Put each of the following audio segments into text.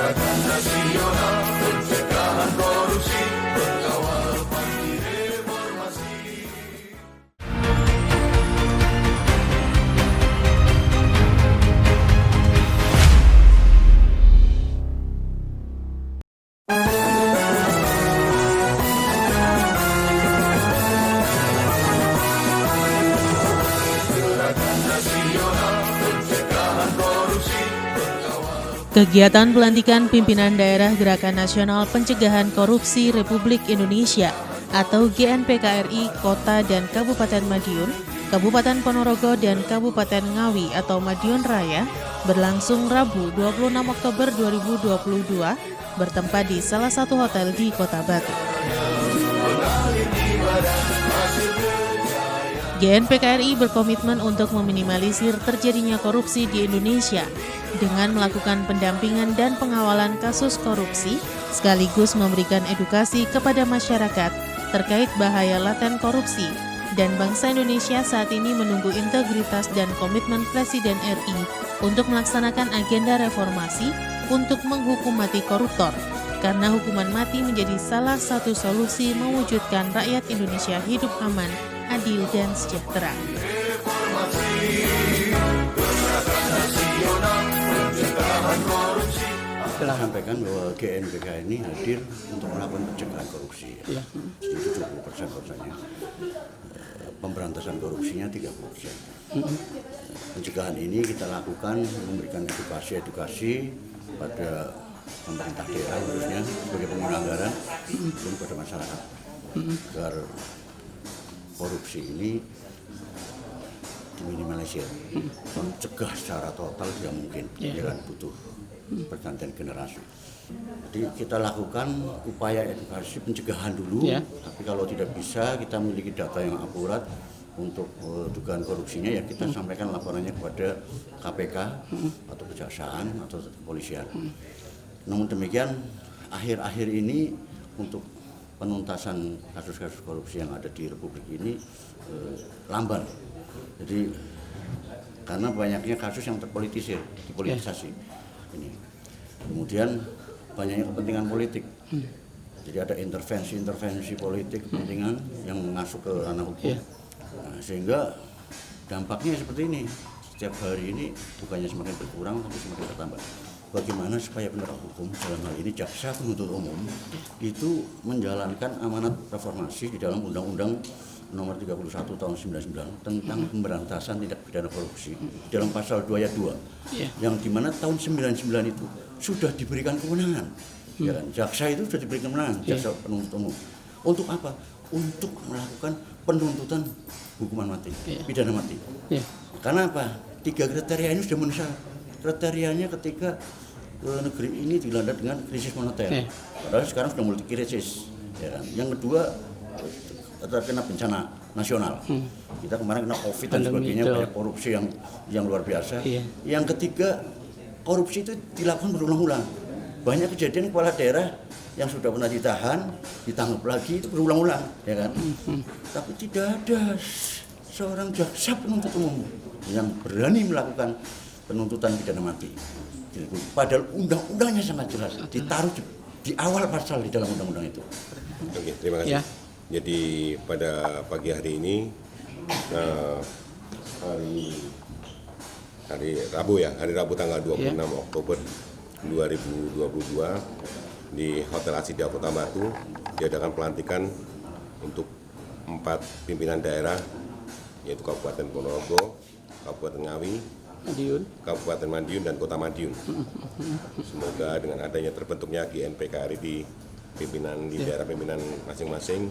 Gerakan Nasional Pencegahan Korupsi, Pengawal Panti Reformasi. Gerakan Nasional Pencegahan Korupsi, Kegiatan pelantikan pimpinan daerah Gerakan Nasional Pencegahan Korupsi Republik Indonesia atau GNPKRI Kota dan Kabupaten Madiun, Kabupaten Ponorogo dan Kabupaten Ngawi atau Madiun Raya berlangsung Rabu 26 Oktober 2022 bertempat di salah satu hotel di Kota Batu. GNPKRI berkomitmen untuk meminimalisir terjadinya korupsi di Indonesia dengan melakukan pendampingan dan pengawalan kasus korupsi, sekaligus memberikan edukasi kepada masyarakat terkait bahaya laten korupsi, dan bangsa Indonesia saat ini menunggu integritas dan komitmen Presiden RI untuk melaksanakan agenda reformasi untuk menghukum mati koruptor, karena hukuman mati menjadi salah satu solusi mewujudkan rakyat Indonesia hidup aman, adil, dan sejahtera. Kita sampaikan bahwa GNPK ini hadir untuk melakukan pencegahan korupsi. Ya. Jadi 70% persennya. Pemberantasan korupsinya 30%. Pencegahan ini kita lakukan memberikan edukasi pada pemerintah daerah khususnya sebagai pengguna anggaran dan pada masyarakat agar korupsi ini diminimalisir, mencegah secara total tidak mungkin, ya kan, butuh pergantian generasi. Jadi kita lakukan upaya edukasi pencegahan dulu, tapi kalau tidak bisa kita memiliki data yang akurat untuk dugaan korupsinya, ya kita sampaikan laporannya kepada KPK atau Kejaksaan atau Kepolisian. Namun demikian, akhir-akhir ini untuk penuntasan kasus-kasus korupsi yang ada di Republik ini lamban. Jadi karena banyaknya kasus yang terpolitisir, dipolitisasi ini. Kemudian banyaknya kepentingan politik. Jadi ada intervensi politik kepentingan yang masuk ke ranah hukum. Nah, sehingga dampaknya seperti ini. Setiap hari ini bukannya semakin berkurang tapi semakin bertambah. Bagaimana supaya penegak hukum dalam hal ini jaksa penuntut umum itu menjalankan amanat reformasi di dalam Undang-Undang Nomor 31 Tahun 99 tentang pemberantasan tindak pidana korupsi dalam pasal 2 ayat 2 yang dimana tahun 99 itu sudah diberikan kewenangan, ya kan? Jaksa itu sudah diberikan kewenangan, jaksa penuntut umum. Untuk apa? Untuk melakukan penuntutan hukuman mati, pidana mati. Karena apa? 3 kriteria ini sudah memenuhi syarat. Kriterianya ketika negeri ini dilanda dengan krisis moneter, padahal sekarang sudah multi krisis. Ya kan? Yang kedua, terkena bencana nasional. Kita kemarin kena COVID dan sebagainya, banyak korupsi yang luar biasa. Yang ketiga, korupsi itu dilakukan berulang-ulang. Banyak kejadian kepala daerah yang sudah pernah ditahan, ditangkap lagi, itu berulang-ulang, ya kan? Tapi tidak ada seorang jaksa penuntut umum yang berani melakukan penuntutan pidana mati. Padahal undang-undangnya sangat jelas, ditaruh di awal pasal di dalam undang-undang itu. Oke, terima kasih. Jadi pada pagi hari ini, hari Rabu tanggal 26 Oktober 2022 di Hotel Asida Kota Batu diadakan pelantikan untuk 4 pimpinan daerah, yaitu Kabupaten Ponorogo, Kabupaten Ngawi, Kabupaten Madiun dan Kota Madiun. Semoga dengan adanya terbentuknya GNPKRI di pimpinan di daerah pimpinan masing-masing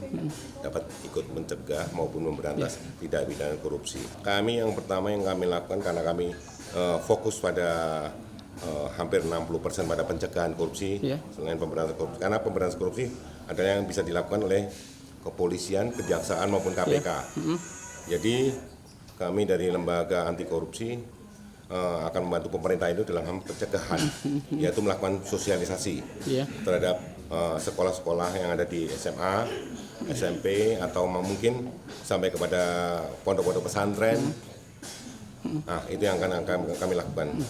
dapat ikut mencegah maupun memberantas tindak pidana korupsi. Kami yang pertama yang kami lakukan karena kami fokus pada hampir 60% pada pencegahan korupsi selain pemberantasan korupsi. Karena pemberantasan korupsi adalah yang bisa dilakukan oleh kepolisian, kejaksaan maupun KPK. Jadi kami dari lembaga anti korupsi akan membantu pemerintah itu dalam hal pencegahan, yaitu melakukan sosialisasi terhadap sekolah-sekolah yang ada di SMA, SMP, atau mungkin sampai kepada pondok-pondok pesantren. Nah, itu yang akan kami lakukan.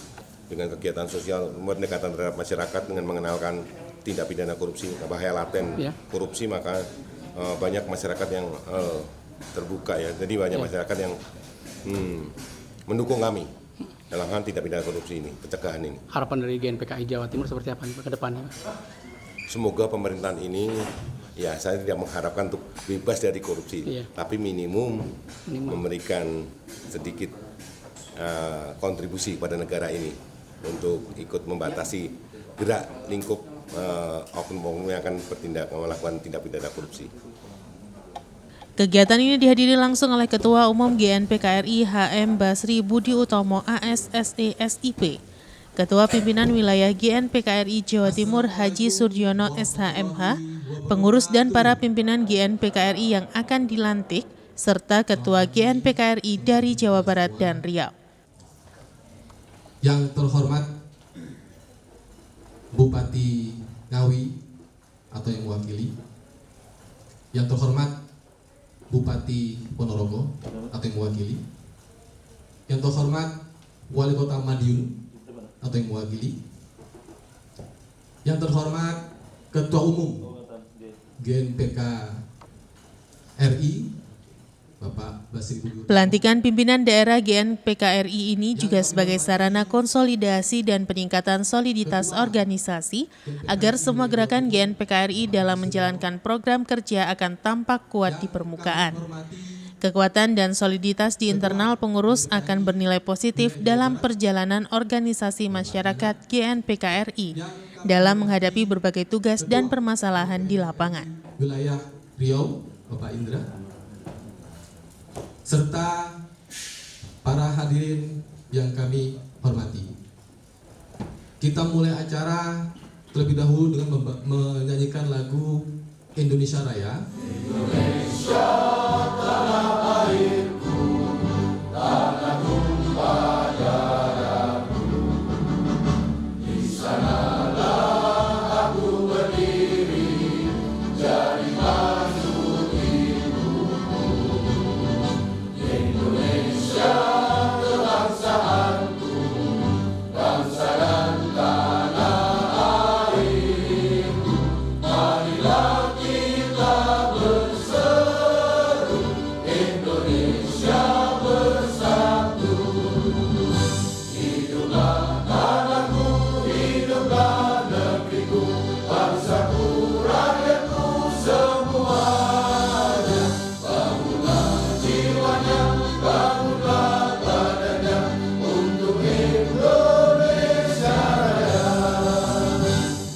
dengan kegiatan sosial pendekatan terhadap masyarakat dengan mengenalkan tindak pidana korupsi, bahaya laten korupsi, maka banyak masyarakat yang terbuka ya. Jadi banyak masyarakat yang mendukung kami dalam hal tindak pidana korupsi ini, pencegahan ini. Harapan dari GNPKI Jawa Timur seperti apa ke depannya? Semoga pemerintahan ini, ya saya tidak mengharapkan untuk bebas dari korupsi, tapi minimum memberikan sedikit kontribusi pada negara ini untuk ikut membatasi gerak lingkup oknum-oknum yang akan melakukan tindak pidana korupsi. Kegiatan ini dihadiri langsung oleh Ketua Umum GNPKRI HM Basri Budi Utomo ASSE SIP, Ketua Pimpinan Wilayah GNPKRI Jawa Timur Haji Suryono SHMH, pengurus dan para pimpinan GNPKRI yang akan dilantik, serta Ketua GNPKRI dari Jawa Barat dan Riau. Yang terhormat Bupati Ngawi atau yang mewakili, yang terhormat Bupati Ponorogo atau yang mewakili, yang terhormat Wali Kota Madiun atau yang mewakili, yang terhormat Ketua Umum GNPK RI Bapak Basri Budi. Pelantikan pimpinan daerah GNPKRI ini juga sebagai sarana konsolidasi dan peningkatan soliditas organisasi agar semua gerakan GNPKRI dalam menjalankan program kerja akan tampak kuat di permukaan. Kekuatan dan soliditas di internal pengurus akan bernilai positif dalam perjalanan organisasi masyarakat GNPKRI dalam menghadapi berbagai tugas dan permasalahan di lapangan. Wilayah Riau, Bapak Indra, serta para hadirin yang kami hormati. Kita mulai acara terlebih dahulu dengan menyanyikan lagu Indonesia Raya. Indonesia tanah airku, tanah tumpah darahku, di sanalah aku berdiri, jadi mantu ibuku. Indonesia kebangsaanku, bangsa dan tanah airku, marilah kita berseru, Indonesia bersatu. Hiduplah tanahku, hiduplah negeriku, bangsaku, rakyatku semuanya. Bangunlah jiwanya, bangunlah badannya untuk Indonesia Raya.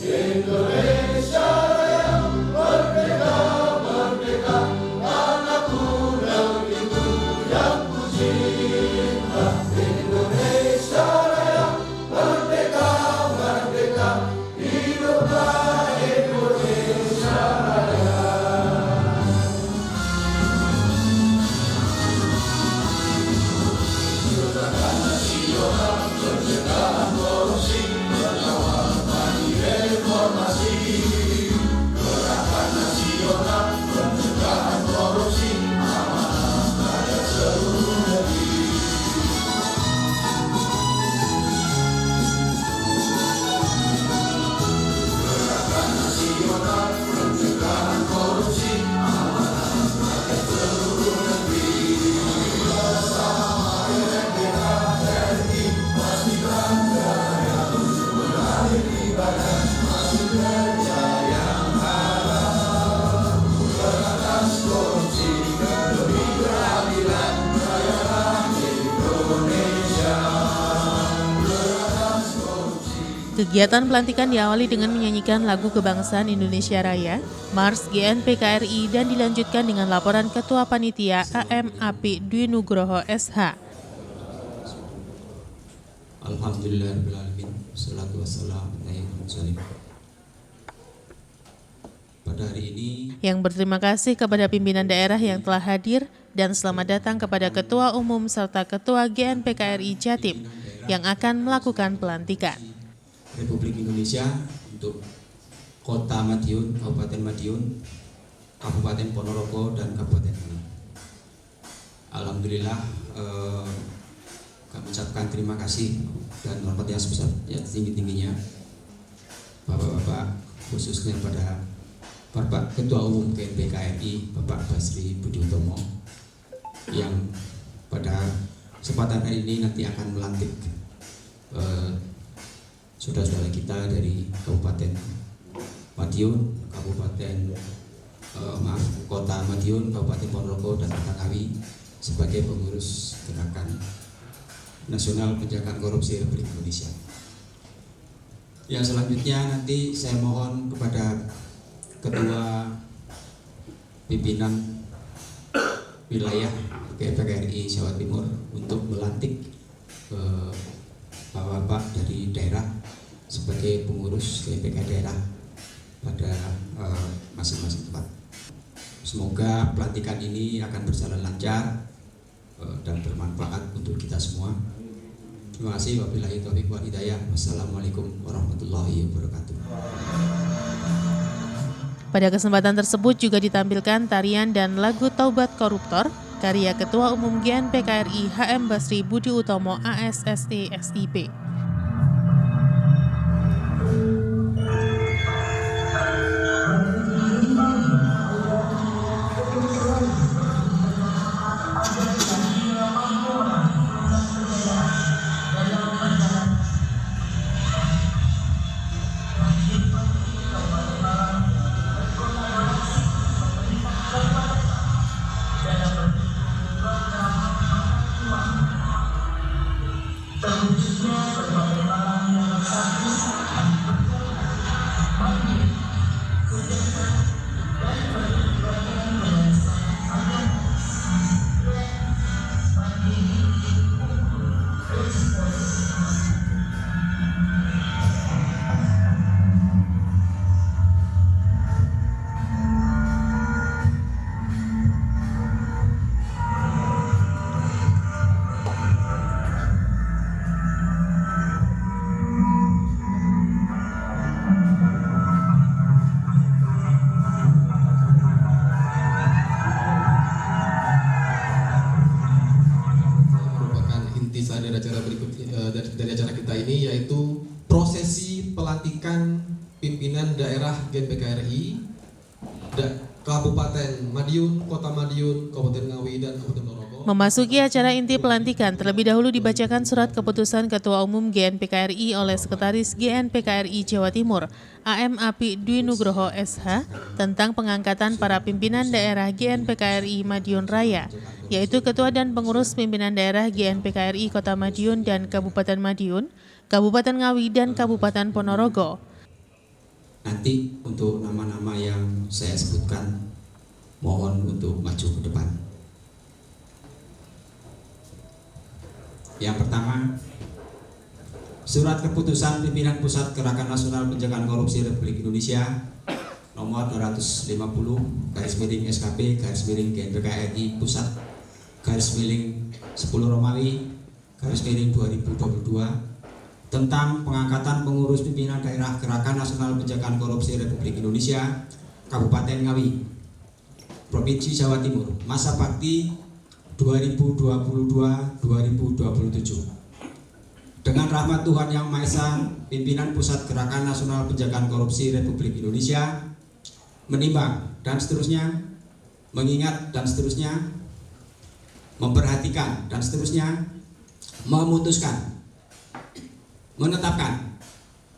Indonesia Raya, merdeka, merdeka, tanahku, negeriku yang ku cinta. Indonesia Raya, merdeka, merdeka, hiduplah Indonesia Raya. Gerakan nasional pencegahan korupsi, mengawal mandiri reformasi. Gerakan nasional pencegahan korupsi, amanah pada seluruh negeri. Gerakan nasional pencegahan korupsi, amanah pada seluruh negeri. Bersama GNPKRI pastikan jaya, mengalir ibadah masuk kerja yang halal. Berantas korupsi demi keadilan, rayakan Indonesia. Berantas korupsi. Kegiatan pelantikan diawali dengan menyanyikan lagu kebangsaan Indonesia Raya, Mars GNPKRI, dan dilanjutkan dengan laporan Ketua Panitia AMAP Dwi Nugroho SH. Alhamdulillahirrahmanirrahim. Wassalatu wassalamu ala mursalin. Pada hari ini Yang berterima kasih kepada pimpinan daerah yang telah hadir dan selamat datang kepada Ketua Umum serta Ketua GNPKRI Jatim yang akan melakukan pelantikan. Republik Indonesia untuk Kota Madiun, Kabupaten Madiun, Kabupaten Ponorogo, dan Kabupaten Ngawi. Alhamdulillah kami ucapkan terima kasih dan hormat yang sebesar yang tinggi-tingginya Bapak-bapak, khususnya pada Bapak Ketua Umum GNPKRI Bapak Basri Budi Utomo yang pada kesempatan hari ini nanti akan melantik saudara-saudara kita dari Kabupaten Madiun, Kota Madiun, Kabupaten Ponorogo dan Kota Ngawi sebagai pengurus Gerakan Nasional Pencegahan Korupsi Republik Indonesia. Yang selanjutnya nanti saya mohon kepada Ketua Pimpinan Wilayah GNPKRI Jawa Timur untuk melantik Bapak dari daerah sebagai pengurus GNPK daerah pada masing-masing tempat. Semoga pelantikan ini akan berjalan lancar dan bermanfaat untuk kita semua. Terima kasih. Wabillahi taufiq wal hidayah. Wassalamualaikum warahmatullahi wabarakatuh. Pada kesempatan tersebut juga ditampilkan tarian dan lagu Taubat Koruptor karya Ketua Umum GNPKRI HM Basri Budi Utomo ASSE SIP. Dari acara kita ini yaitu prosesi pelantikan pimpinan daerah GNPKRI Kabupaten Madiun, Kota Madiun, Kabupaten Ngawi, dan Kabupaten Ponorogo. Memasuki acara inti pelantikan, terlebih dahulu dibacakan surat keputusan Ketua Umum GNPKRI oleh Sekretaris GNPKRI Jawa Timur, AM Api Dwi Nugroho SH, tentang pengangkatan para pimpinan daerah GNPKRI Madiun Raya, yaitu Ketua dan Pengurus Pimpinan Daerah GNPKRI Kota Madiun dan Kabupaten Madiun, Kabupaten Ngawi, dan Kabupaten Ponorogo. Nanti untuk nama-nama yang saya sebutkan, mohon untuk maju ke depan. Yang pertama, Surat Keputusan Pimpinan Pusat Gerakan Nasional Pencegahan Korupsi Republik Indonesia nomor 250/SKP GNPKRI Pusat /10 Romawi /2022 tentang pengangkatan pengurus pimpinan daerah Gerakan Nasional Pencegahan Korupsi Republik Indonesia Kabupaten Ngawi, Provinsi Jawa Timur, masa bakti 2022-2027. Dengan rahmat Tuhan Yang Maha Esa, pimpinan Pusat Gerakan Nasional Pencegahan Korupsi Republik Indonesia menimbang dan seterusnya, mengingat dan seterusnya, memperhatikan dan seterusnya, memutuskan, menetapkan.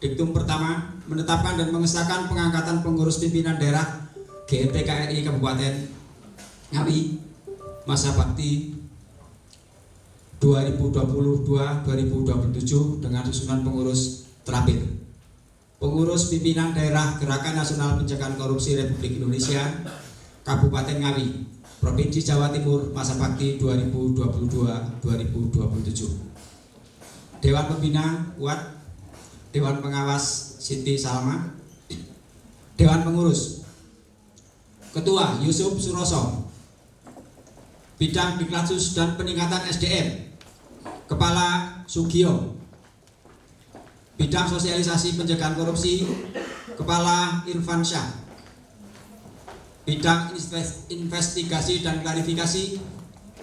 Diktum pertama, menetapkan dan mengesahkan pengangkatan pengurus pimpinan daerah GNPKRI Kabupaten Ngawi masa bakti 2022-2027 dengan susunan pengurus terakhir. Pengurus pimpinan daerah Gerakan Nasional Pencegahan Korupsi Republik Indonesia Kabupaten Ngawi, Provinsi Jawa Timur masa bakti 2022-2027. Dewan Pembina Kuat, Dewan Pengawas Siti Salma, Dewan Pengurus Ketua Yusuf Suroso, Bidang Diklatsus dan Peningkatan SDM Kepala Sugio, Bidang Sosialisasi Pencegahan Korupsi Kepala Irfan Syah, Bidang Investigasi dan Klarifikasi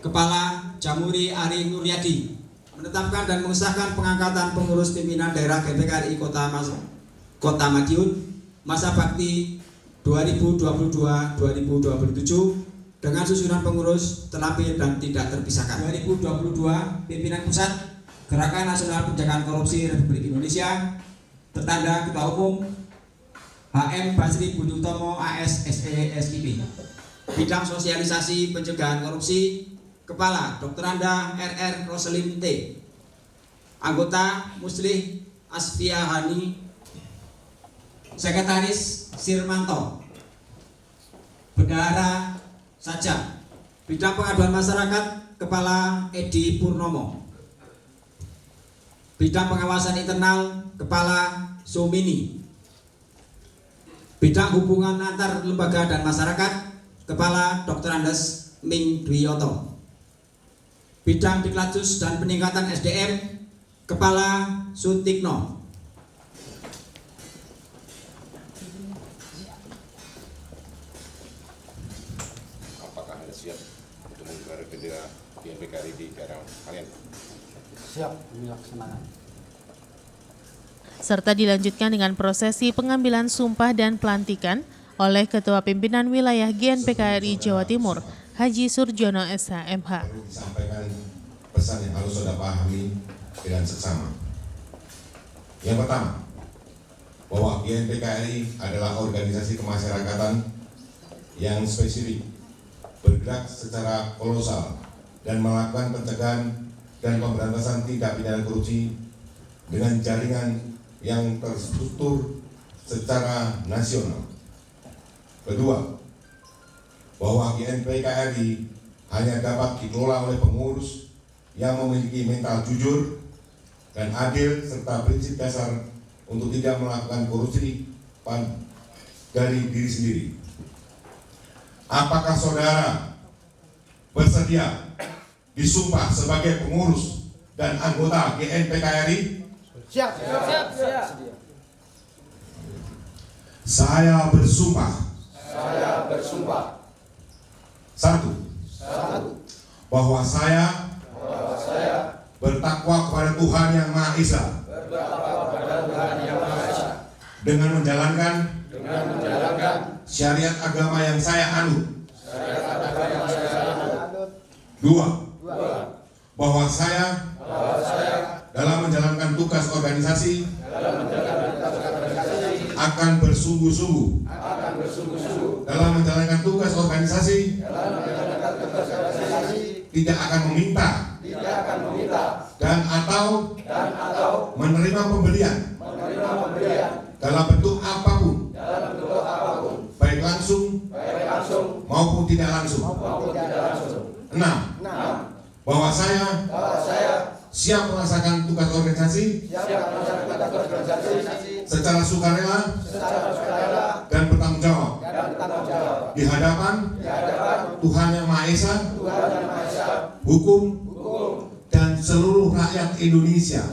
Kepala Jamuri Ari Nuryadi, menetapkan dan mengesahkan pengangkatan pengurus pimpinan daerah GNPK RI Kota Madiun masa bakti 2022-2027 dengan susunan pengurus terlapir dan tidak terpisahkan. 2022 pimpinan pusat Gerakan Nasional Pencegahan Korupsi Republik Indonesia, tertanda Ketua Umum HM Basri Budi Utomo AS SE SIP. Bidang Sosialisasi Pencegahan Korupsi Kepala Dr. Anda RR Roselin T. Anggota Muslih Asfiahani. Sekretaris Sirmanto. Bendahara Sajak. Bidang Pengaduan Masyarakat Kepala Edi Purnomo. Bidang Pengawasan Internal Kepala Sumini. Bidang Hubungan Antar Lembaga dan Masyarakat Kepala Dr. Andes Ming Dwiyoto. Bidang Diklatsus dan Peningkatan SDM Kepala Sutikno. Apakah Anda siap untuk menggelar bendera GNPK RI di daerah kalian? Siap dilaksanakan. Serta dilanjutkan dengan prosesi pengambilan sumpah dan pelantikan oleh Ketua Pimpinan Wilayah GNPK RI Jawa Timur, Haji Surjono SH.MH. Perlu disampaikan pesan yang harus Anda pahami dengan seksama. Yang pertama, bahwa GNPK RI adalah organisasi kemasyarakatan yang spesifik, bergerak secara kolosal dan melakukan pencegahan dan pemberantasan tindak pidana korupsi dengan jaringan yang terstruktur secara nasional. Kedua, bahwa GNPK RI hanya dapat dikelola oleh pengurus yang memiliki mental jujur dan adil serta prinsip dasar untuk tidak melakukan korupsi dari diri sendiri. Apakah saudara bersedia disumpah sebagai pengurus dan anggota GNPK RI? Siap. Saya bersumpah. Satu. Bahwa saya bertakwa kepada Tuhan Yang Maha Esa. Dengan menjalankan syariat agama yang saya anut. Dua. Bahwa saya dalam menjalankan tugas organisasi akan bersungguh-sungguh dalam menjalankan tugas organisasi, tidak akan meminta dan atau menerima pemberian dalam bentuk apapun, baik langsung maupun tidak langsung. 6. Bahwa saya siap melaksanakan tugas organisasi secara sukarela dan bertanggung jawab di hadapan Tuhan Yang Maha Esa, hukum dan seluruh rakyat Indonesia.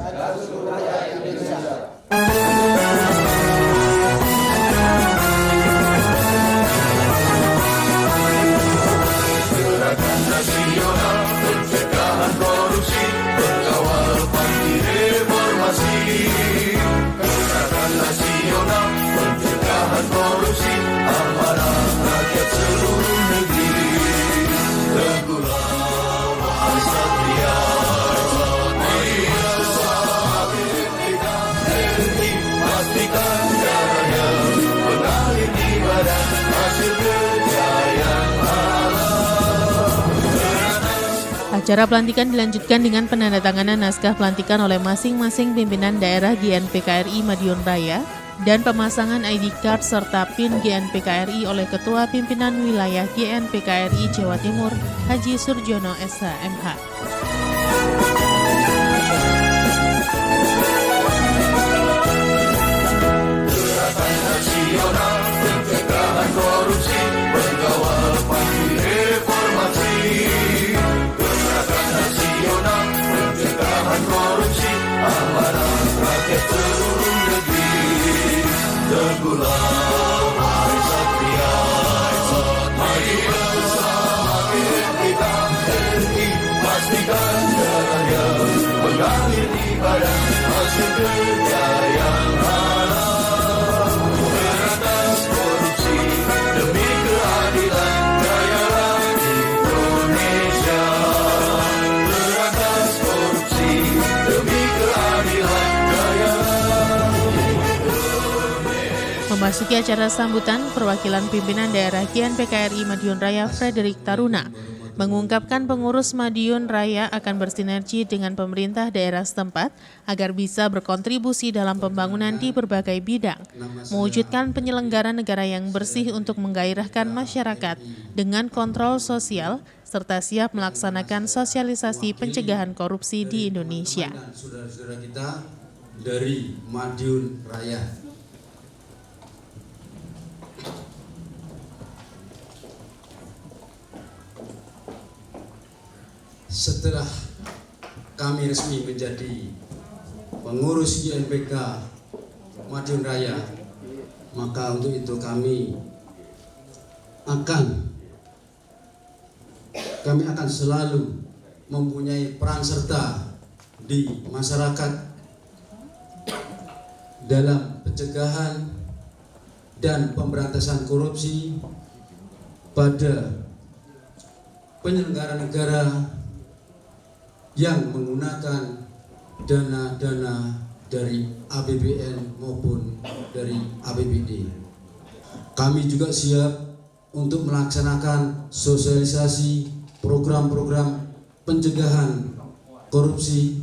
Acara pelantikan dilanjutkan dengan penandatanganan naskah pelantikan oleh masing-masing pimpinan daerah GNPK RI Madiun Raya dan pemasangan ID card serta PIN GNPK RI oleh Ketua Pimpinan Wilayah GNPK RI Jawa Timur, Haji Surjono SH.MH. Gerakan Nasional Pencegahan Korupsi Pengawal Pasti Reformasi. Gerakan Nasional Pencegahan Korupsi Amanat rakyat seluruh negeri. Teguhlah wahai Satria, mari bersama kita RI pastikan jaya. lahir di badan hasil kerja yang halal. Berantas korupsi demi keadilan, jayalah Indonesia. Berantas korupsi demi keadilan, jayalah. Memasuki acara sambutan, perwakilan pimpinan daerah GNPK RI Madiun Raya Frederick Taruna mengungkapkan pengurus Madiun Raya akan bersinergi dengan pemerintah daerah setempat agar bisa berkontribusi dalam pembangunan di berbagai bidang, mewujudkan penyelenggaraan negara yang bersih untuk menggairahkan masyarakat dengan kontrol sosial, serta siap melaksanakan sosialisasi pencegahan korupsi di Indonesia. Saudara-saudara kita dari Madiun Raya. Setelah kami resmi menjadi pengurus GNPK Madiun Raya, maka untuk itu kami akan selalu mempunyai peran serta di masyarakat dalam pencegahan dan pemberantasan korupsi pada penyelenggara negara yang menggunakan dana-dana dari APBN maupun dari APBD. Kami juga siap untuk melaksanakan sosialisasi program-program pencegahan korupsi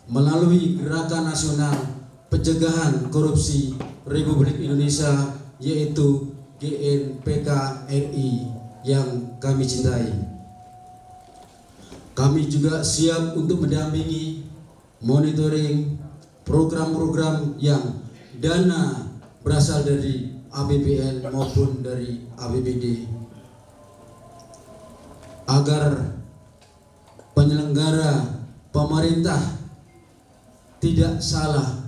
melalui Gerakan Nasional Pencegahan Korupsi Republik Indonesia, yaitu GNPK RI yang kami cintai. Kami juga siap untuk mendampingi monitoring program-program yang dana berasal dari APBN maupun dari APBD agar penyelenggara pemerintah tidak salah.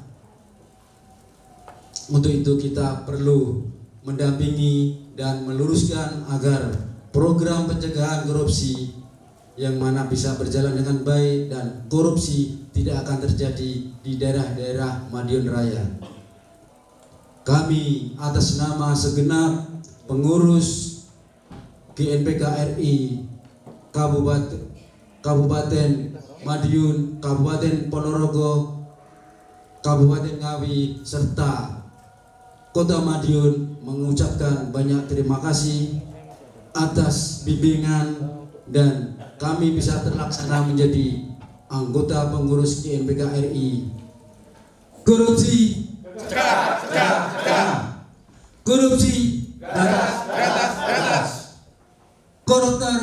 Untuk itu kita perlu mendampingi dan meluruskan agar program pencegahan korupsi yang mana bisa berjalan dengan baik dan korupsi tidak akan terjadi di daerah-daerah Madiun Raya. Kami atas nama segenap pengurus GNPK RI Kabupaten Madiun, Kabupaten Ponorogo, Kabupaten Ngawi, serta Kota Madiun mengucapkan banyak terima kasih atas bimbingan dan kami bisa terlaksana menjadi anggota pengurus GNPK RI. Korupsi, korupsi, koruptor.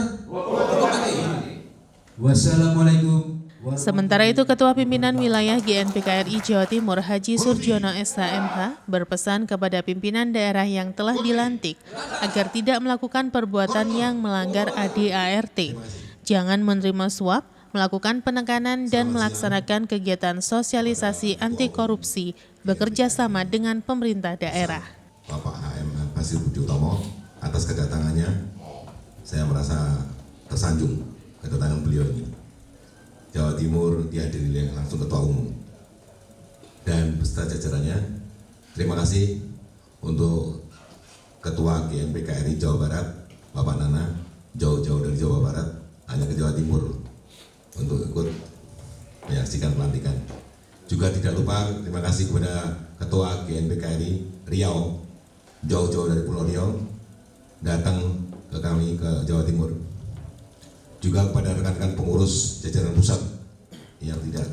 Wassalamualaikum. Sementara itu, Ketua Pimpinan Wilayah GNPK RI Jawa Timur Haji Surjono SHMH berpesan kepada pimpinan daerah yang telah dilantik agar tidak melakukan perbuatan yang melanggar ADART. Jangan menerima suap, melakukan penekanan dan melaksanakan kegiatan sosialisasi anti korupsi bekerja sama dengan pemerintah daerah. Bapak HM Basir Budi Utomo atas kedatangannya, saya merasa tersanjung kedatangan beliau ini. Jawa Timur dihadiri langsung Ketua Umum dan beserta jajarannya. Terima kasih untuk Ketua GNPK RI Jawa Barat, Bapak Nana, jauh-jauh dari Jawa Barat hanya ke Jawa Timur untuk ikut menyaksikan pelantikan. Juga tidak lupa terima kasih kepada Ketua GNPK RI Riau, jauh-jauh dari Pulau Riau datang ke kami ke Jawa Timur. Juga kepada rekan-rekan pengurus jajaran pusat yang tidak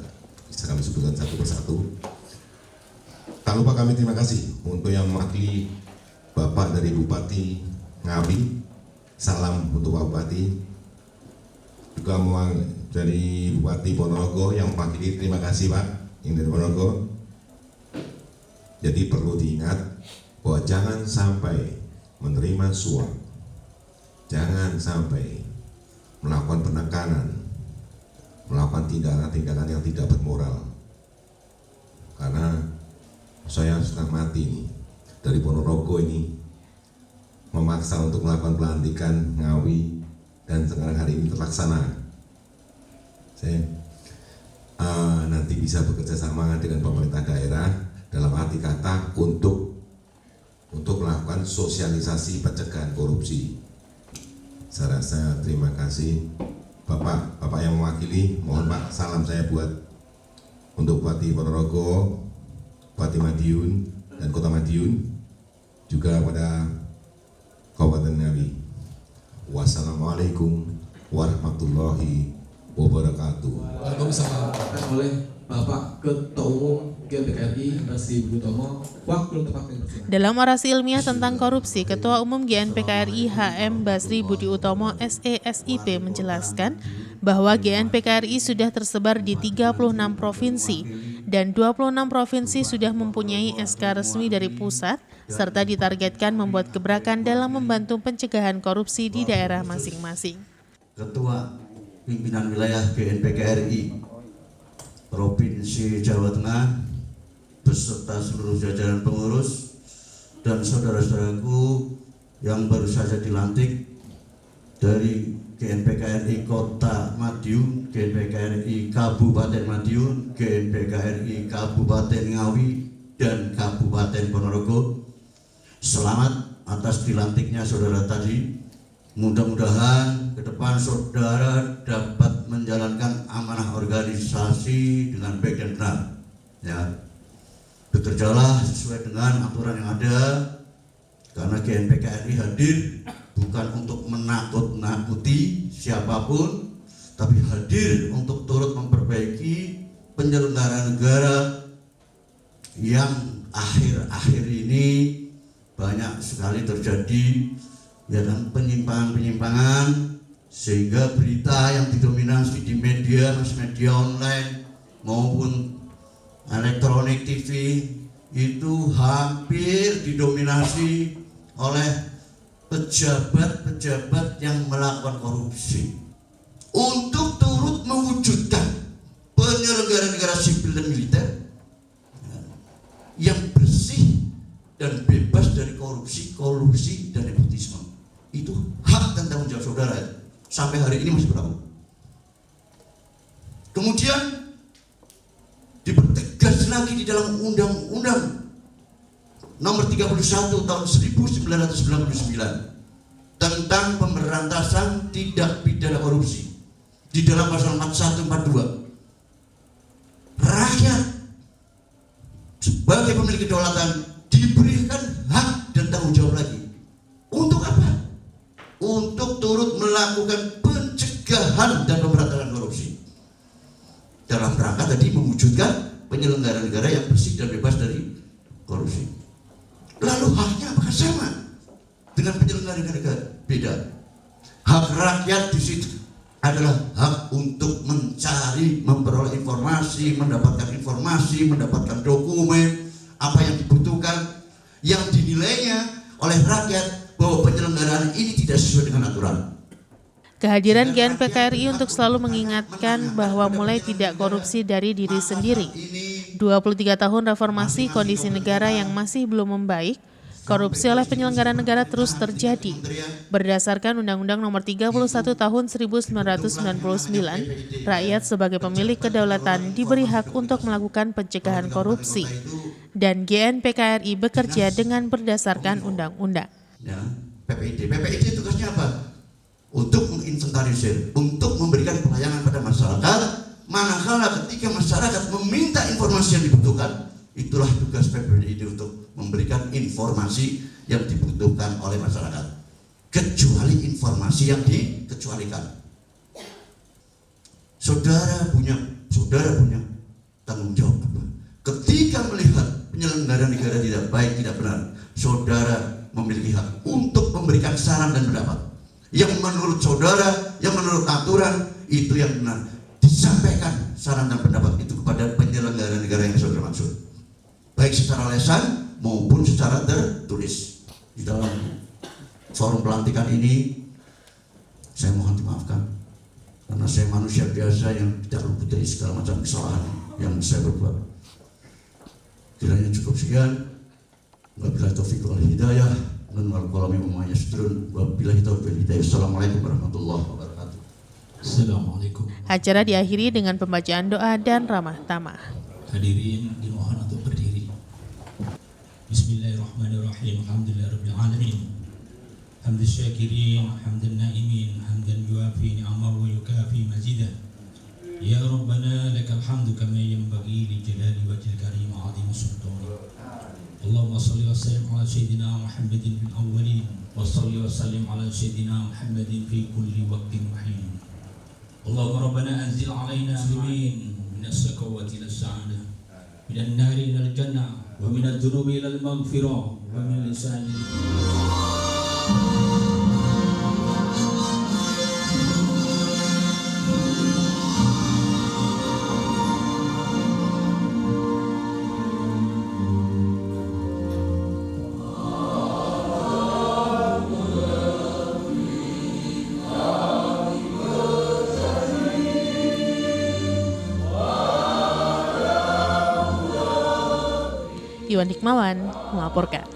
bisa kami sebutkan satu persatu. Tak lupa kami terima kasih untuk yang mewakili Bapak dari Bupati Ngawi, salam untuk Pak Bupati. Juga dari Bupati Ponorogo yang mewakili, terima kasih Pak yang dari Ponorogo. Jadi perlu diingat bahwa jangan sampai menerima suap, jangan sampai melakukan penekanan, melakukan tindakan-tindakan yang tidak bermoral. Karena saya setengah mati nih dari Ponorogo ini memaksa untuk melakukan pelantikan Ngawi dan sekarang hari ini terlaksana. Saya nanti bisa bekerja sama dengan pemerintah daerah dalam arti kata untuk melakukan sosialisasi pencegahan korupsi. Saya rasa terima kasih Bapak yang mewakili. Mohon Pak, salam saya untuk Bupati Ponorogo, Bupati Madiun dan Kota Madiun, juga pada Kabupaten Ngawi. Wassalamualaikum warahmatullahi wabarakatuh. Waalaikumsalam. Oleh Bapak Ketua Umum GNPKRI Basri Budi Utomo, waktu tepat yang bersiap. Dalam orasi ilmiah tentang korupsi, Ketua Umum GNPKRI HM Basri Budi Utomo SESIP menjelaskan bahwa GNPKRI sudah tersebar di 36 provinsi dan 26 provinsi sudah mempunyai SK resmi dari pusat serta ditargetkan membuat gebrakan dalam membantu pencegahan korupsi di daerah masing-masing. Ketua Pimpinan Wilayah GNPKRI Provinsi Jawa Tengah beserta seluruh jajaran pengurus dan saudara-saudaraku yang baru saja dilantik dari GNPKRI Kota Madiun, GNPKRI Kabupaten Madiun, GNPKRI Kabupaten Ngawi, dan Kabupaten Ponorogo. Selamat atas dilantiknya saudara tadi. Mudah-mudahan ke depan saudara dapat menjalankan amanah organisasi dengan baik dan benar. Ya, bekerjalah sesuai dengan aturan yang ada, karena GNPKRI hadir bukan untuk menakut-nakuti siapapun, tapi hadir untuk turut memperbaiki penyelenggaraan negara yang akhir-akhir ini banyak sekali terjadi ya dan penyimpangan-penyimpangan, sehingga berita yang didominasi di media, media online maupun elektronik TV itu hampir didominasi oleh pejabat-pejabat yang melakukan korupsi untuk turut mewujudkan penyelenggaraan negara sipil dan militer yang bersih dan bebas dari korupsi, kolusi, dan nepotisme. Itu hak dan tanggung jawab saudara, sampai hari ini masih berlaku. Kemudian dipertegas lagi di dalam Undang-Undang Nomor 31 Tahun 1999 tentang pemberantasan tindak pidana korupsi. Di dalam pasal 4142, rakyat sebagai pemilik kedaulatan diberikan hak dan tanggung jawab lagi. Untuk apa? Untuk turut melakukan pencegahan dan pemberantasan korupsi dalam rangka tadi mewujudkan penyelenggaraan negara yang bersih dan bebas dari korupsi. Lalu haknya apakah sama dengan penyelenggaraan negara? Beda. Hak rakyat di situ adalah hak untuk mencari, memperoleh informasi, mendapatkan dokumen, apa yang dibutuhkan, yang dinilainya oleh rakyat bahwa penyelenggaraan ini tidak sesuai dengan aturan. Kehadiran GNPKRI untuk selalu mengingatkan bahwa mulai tidak korupsi dari diri sendiri. 23 tahun reformasi kondisi negara yang masih belum membaik, korupsi oleh penyelenggara negara terus terjadi. Berdasarkan Undang-Undang Nomor 31 Tahun 1999, rakyat sebagai pemilik kedaulatan diberi hak untuk melakukan pencegahan korupsi. Dan GNPKRI bekerja dengan berdasarkan undang-undang. Ya, PPID tugasnya apa? Untuk menginventarisir, untuk memberikan pelayanan pada masyarakat. Manakala ketika masyarakat meminta informasi yang dibutuhkan, itulah tugas PPID untuk memberikan informasi yang dibutuhkan oleh masyarakat, kecuali informasi yang dikecualikan. Saudara punya tanggung jawab apa? Ketika melihat penyelenggaraan negara tidak baik, tidak benar, saudara memiliki hak untuk memberikan saran dan pendapat yang menurut saudara, yang menurut aturan itu yang benar. Disampaikan saran dan pendapat itu kepada penyelenggara negara yang saudara maksud, baik secara lisan maupun secara tertulis. Di dalam forum pelantikan ini saya mohon dimaafkan karena saya manusia biasa yang tidak luput dari segala macam kesalahan yang saya berbuat. Kiranya cukup sekian. Wabillahi taufiq wal hidayah. Wabillahi taufiq wal hidayah. Assalamualaikum warahmatullahi wabarakatuh. Assalamualaikum. Acara diakhiri dengan pembacaan doa dan ramah tamah. Hadirin dimohon untuk berdiri. Bismillahirrahmanirrahim. Alhamdulillahirabbil alamin. Hamdal syakirin, hamdan naimin, hamdan yuafi ni'amahu wa yukafi mazidah. Ya Rabbana lakal hamdu kama yanbaghi li jalali wajhil karim wa 'azimi sultanik. Allahumma shalli wa sallim ala sayyidina Muhammadin fil awwalin wa shalli wa sallim ala sayyidina Muhammadin fi kulli waqtin wa hin. Allahumma rabbana anzil alaina amin minas sakawati ila sa'adah minan nari ila jannah wa minadh dhunubi ila al-maghfirah wa min lisani. Iwan Hikmawan melaporkan.